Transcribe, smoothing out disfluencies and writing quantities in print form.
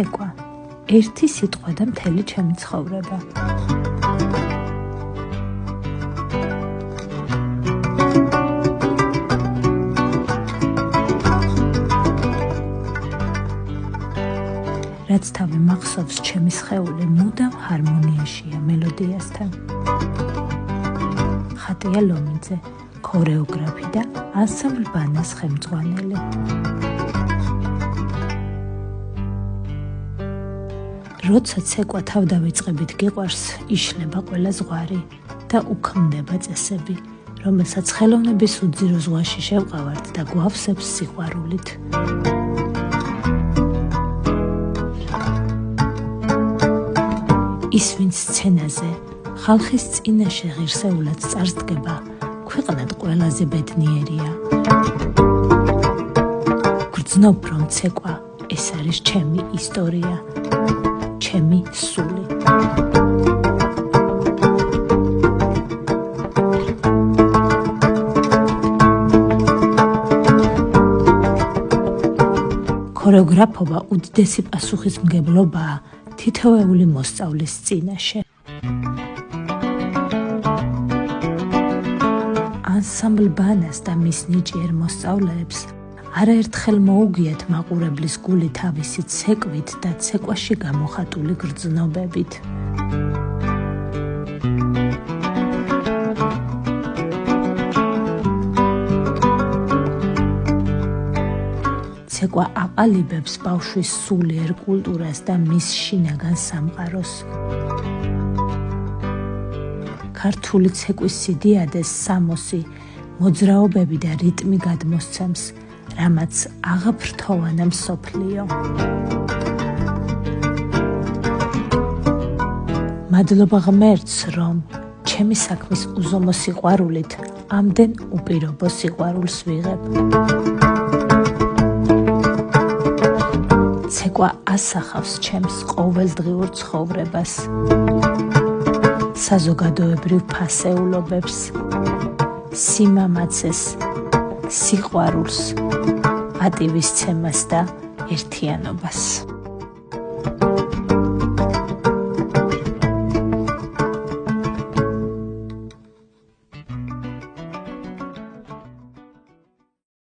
ცეკვა, ერთი სიტყვა და მთელი ჩემი ცხოვრება. რაც თავი მახსოვს, ჩემი სხეული მუდამ ჰარმონიაშია მელოდიასთან. ხატია ლომიძე, ქორეოგრაფი და ანსამბლ ბანას ხელმძღვანელი. როცა ცეკვა თავდავიწყებით გიყვარს, იშლება ყველა ზღვარი და უქმდება წესები, რომელსაც ხელოვნების უძირო ზღვაში შევყავართ და გვავსებს სიყვარულით. ის, ვინც სცენაზე, ხალხის წინაშე ღირსეულად წარსდგება, ქვეყნად ყველაზე ბედნიერია. გრძნობ, რომ ცეკვა ეს არის ჩემი ისტორია, ჩემი სული. ქორეოგრაფობა უდიდესი პასუხისმგებლობაა თითოეული მოსწავლის წინაშე. ანსამბლ ბანას და მის ნიჭიერ მოსწავლეებს არაერთხელ მოუგიათ მაყურებლის გული თავისი ცეკვით და ცეკვაში გამოხატული გრძნობებით. ცეკვა აყალიბებს ბავშვის სულიერ კულტურას და მის შინაგან სამყაროს. ქართული ცეკვის სიდიადეს სამოსი, მოძრაობები და რიტმი გადმოსცემს, რამაც აღაფრთოვანა მსოფლიო. მადლობა ღმერთს, რომ ჩემი საქმის უზომო სიყვარულით ამდენ უპირობო სიყვარულს ვიღებ. ცეკვა ასახავს ჩემს ყოველდღიურ ცხოვრებას, საზოგადოებრივ ფასეულობებს, სიმამაცეს, სიყვარულს, პატივისცემას და ერთიანობას.